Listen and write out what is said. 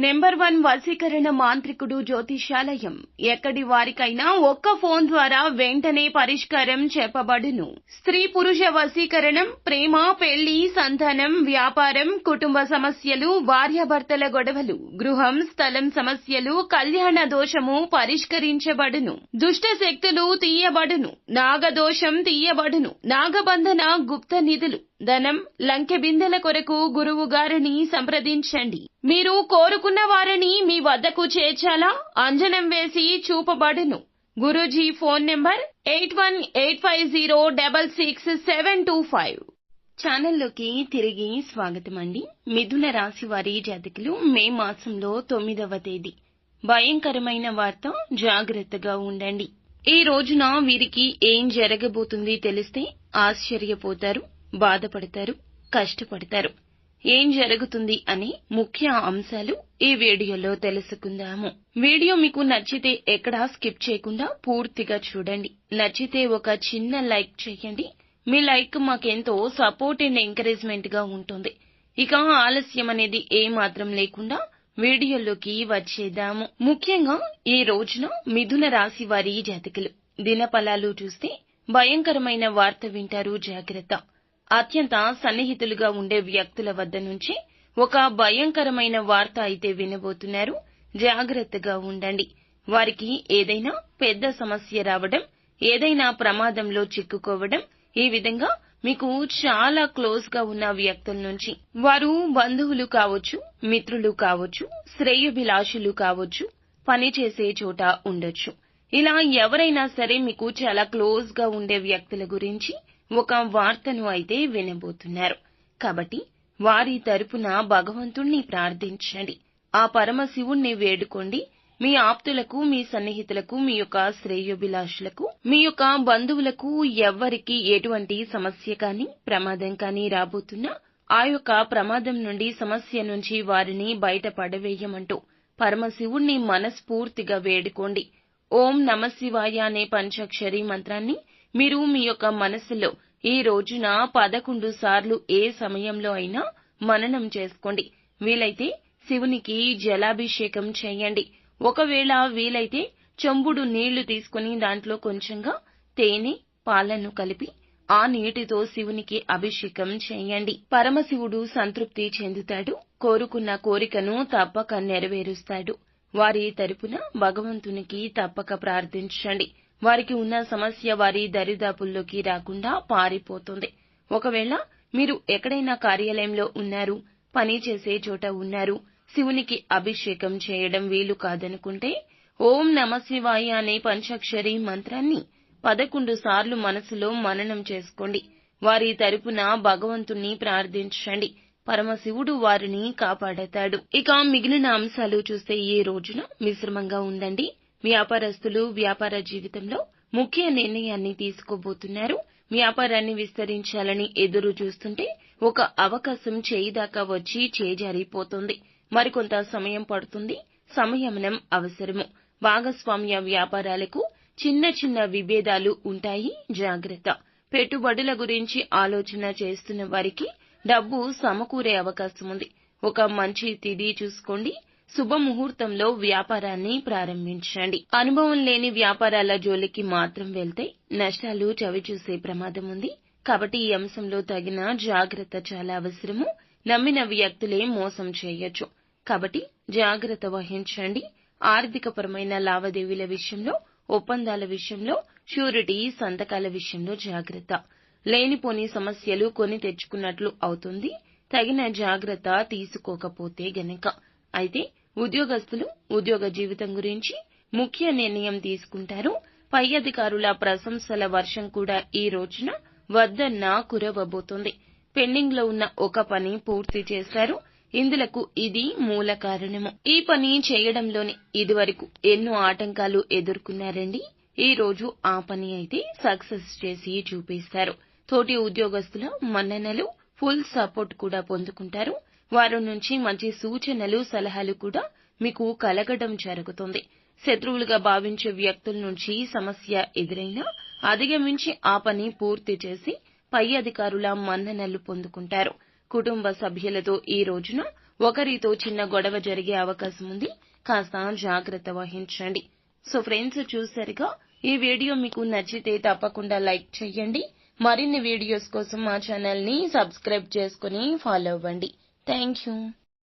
Number 1 వశీకరణ మాంత్రికుడు జ్యోతిష్యాలయం. ఎక్కడి వారికైనా ఒక్క ఫోన్ ద్వారా వెంటనే పరిష్కారం చెప్పబడును. స్త్రీ పురుష వశీకరణం, ప్రేమ, పెళ్లి, సంతానం, వ్యాపారం, కుటుంబ సమస్యలు, భార్యాభర్తల గొడవలు, గృహం, స్థలం సమస్యలు, కళ్యాణ దోషము పరిష్కరించబడును. దుష్ట శక్తులు తీయబడును. నాగదోషం తీయబడును. నాగబంధన, గుప్త నిధులు, ధనం, లంకె బిందెల కొరకు గురువు గారిని సంప్రదించండి. మీరు కోరుకున్న వారిని మీ వద్దకు చేర్చాలా? అంజనం వేసి చూపబడును. Guruji phone number 8185066725. ఛానల్లోకి తిరిగి స్వాగతమండి. మిథున రాశి వారి జాతకులు మే మాసంలో 9వ తేదీ. భయంకరమైన వార్త, జాగ్రత్తగా ఉండండి. ఈ రోజున వీరికి ఏం జరగబోతుంది తెలిస్తే ఆశ్చర్యపోతారు, బాధపడతారు, కష్టపడతారు. ఏం జరుగుతుంది అనే ముఖ్య అంశాలు ఈ వీడియోలో తెలుసుకుందాము. వీడియో మీకు నచ్చితే ఎక్కడా స్కిప్ చేయకుండా పూర్తిగా చూడండి. నచ్చితే ఒక చిన్న లైక్ చేయండి. మీ లైక్ మాకెంతో సపోర్ట్ అండ్ ఎంకరేజ్మెంట్ గా ఉంటుంది. ఇక ఆలస్యం అనేది ఏమాత్రం లేకుండా వీడియోలోకి వచ్చేద్దాము. ముఖ్యంగా ఈ రోజున మిథున రాశి వారి జాతకులు దినఫలాలు చూస్తే భయంకరమైన వార్త వింటారు, జాగ్రత్త. అత్యంత సన్నిహితులుగా ఉండే వ్యక్తుల వద్ద నుంచి ఒక భయంకరమైన వార్త అయితే వినబోతున్నారు. జాగ్రత్తగా ఉండండి. వారికి ఏదైనా పెద్ద సమస్య రావడం, ఏదైనా ప్రమాదంలో చిక్కుకోవడం, ఈ విధంగా మీకు చాలా క్లోజ్ గా ఉన్న వ్యక్తుల నుంచి, వారు బంధువులు కావచ్చు, మిత్రులు కావచ్చు, శ్రేయోభిలాషులు కావచ్చు, పనిచేసే చోట ఉండొచ్చు. ఇలా ఎవరైనా సరే మీకు చాలా క్లోజ్ గా ఉండే వ్యక్తుల గురించి ఒక వార్తను అయితే వినబోతున్నారు. కాబట్టి వారి తరపున భగవంతుణ్ణి ప్రార్థించండి. ఆ పరమశివుణ్ణి వేడుకోండి. మీ ఆప్తులకు, మీ సన్నిహితులకు, మీ యొక్క శ్రేయోభిలాషులకు, మీ యొక్క బంధువులకు ఎవ్వరికి ఎటువంటి సమస్య కానీ ప్రమాదం కానీ రాబోతున్నా ఆ యొక్క ప్రమాదం నుండి, సమస్య నుంచి వారిని బయట పడవేయమంటూ పరమశివుణ్ణి మనస్ఫూర్తిగా వేడుకోండి. ఓం నమఃశివాయ అనే పంచాక్షరి మంత్రాన్ని మీరు మీ యొక్క మనసులో ఈ రోజున 11 సార్లు ఏ సమయంలో అయినా మననం చేసుకోండి. వీలైతే శివునికి జలాభిషేకం చేయండి. ఒకవేళ వీలైతే చెంబుడు నీళ్లు తీసుకుని దాంట్లో కొంచెంగా తేనె, పాలను కలిపి ఆ నీటితో శివునికి అభిషేకం చేయండి. పరమశివుడు సంతృప్తి చెందుతాడు. కోరుకున్న కోరికను తప్పక నెరవేరుస్తాడు. వారి తరపున భగవంతునికి తప్పక ప్రార్థించండి. వారికి ఉన్న సమస్య వారి దరిదాపుల్లోకి రాకుండా పారిపోతుంది. ఒకవేళ మీరు ఎక్కడైనా కార్యాలయంలో ఉన్నారు, పని చేసే చోట ఉన్నారు, శివునికి అభిషేకం చేయడం వీలు కాదనుకుంటే ఓం నమఃశివాయ అనే పంచాక్షరి మంత్రాన్ని 11 సార్లు మనసులో మననం చేసుకోండి. వారి తరపున భగవంతుణ్ణి ప్రార్థించండి. పరమశివుడు వారిని కాపాడతాడు. ఇక మిగిలిన అంశాలు చూస్తే ఈ రోజున మిశ్రమంగా ఉందండి. వ్యాపారస్తులు వ్యాపార జీవితంలో ముఖ్య నిర్ణయాన్ని తీసుకోబోతున్నారు. వ్యాపారాన్ని విస్తరించాలని ఎదురు చూస్తుంటే ఒక అవకాశం చేయి దాకా వచ్చి చేజారిపోతుంది. మరికొంత సమయం పడుతుంది. సంయమనం అవసరము. భాగస్వామ్య వ్యాపారాలకు చిన్న చిన్న విభేదాలు ఉంటాయి, జాగ్రత్త. పెట్టుబడుల గురించి ఆలోచన చేస్తున్న వారికి డబ్బు సమకూరే అవకాశం ఉంది. ఒక మంచి తిథి చూసుకోండి. శుభముహూర్తంలో వ్యాపారాన్ని ప్రారంభించండి. అనుభవం లేని వ్యాపారాల జోలికి మాత్రం వెళ్తే నష్టాలు చవిచూసే ప్రమాదం ఉంది. కాబట్టి ఈ అంశంలో తగిన జాగ్రత్త చాలా అవసరము. నమ్మిన వ్యక్తులే మోసం చేయొచ్చు. కాబట్టి జాగ్రత్త వహించండి. ఆర్థికపరమైన లావాదేవీల విషయంలో, ఒప్పందాల విషయంలో, షూరిటీ సంతకాల విషయంలో జాగ్రత్త. లేనిపోని సమస్యలు కొని తెచ్చుకున్నట్లు అవుతుంది తగిన జాగ్రత్త తీసుకోకపోతే గనక. అయితే ఉద్యోగస్తులు ఉద్యోగ జీవితం గురించి ముఖ్య నిర్ణయం తీసుకుంటారు. పై అధికారుల ప్రశంసల వర్షం కూడా ఈ రోజున వద్దన్నా కురవబోతోంది. పెండింగ్ లో ఉన్న ఒక పని పూర్తి చేశారు. ఇందులకు ఇది మూల కారణము. ఈ పని చేయడంలోనే ఇదివరకు ఎన్నో ఆటంకాలు ఎదుర్కొన్నారండి. ఈ రోజు ఆ పని అయితే సక్సెస్ చేసి చూపిస్తారు. తోటి ఉద్యోగస్తుల మన్ననలు, ఫుల్ సపోర్ట్ కూడా పొందుకుంటారు. వారి నుంచి మంచి సూచనలు, సలహాలు కూడా మీకు కలగడం జరుగుతుంది. శత్రువులుగా భావించే వ్యక్తుల నుంచి సమస్య ఎదురైనా అధిగమించి ఆ పని పూర్తి చేసి పై అధికారుల మన్ననలు పొందుకుంటారు. కుటుంబ సభ్యులతో ఈ రోజున ఒకరితో చిన్న గొడవ జరిగే అవకాశం ఉంది. కాస్త జాగ్రత్త వహించండి. సో ఫ్రెండ్స్, చూసారుగా, ఈ వీడియో మీకు నచ్చితే తప్పకుండా లైక్ చేయండి. మరిన్ని వీడియోస్ కోసం మా ఛానల్ ని సబ్స్క్రైబ్ చేసుకుని ఫాలో అవ్వండి. Thank you.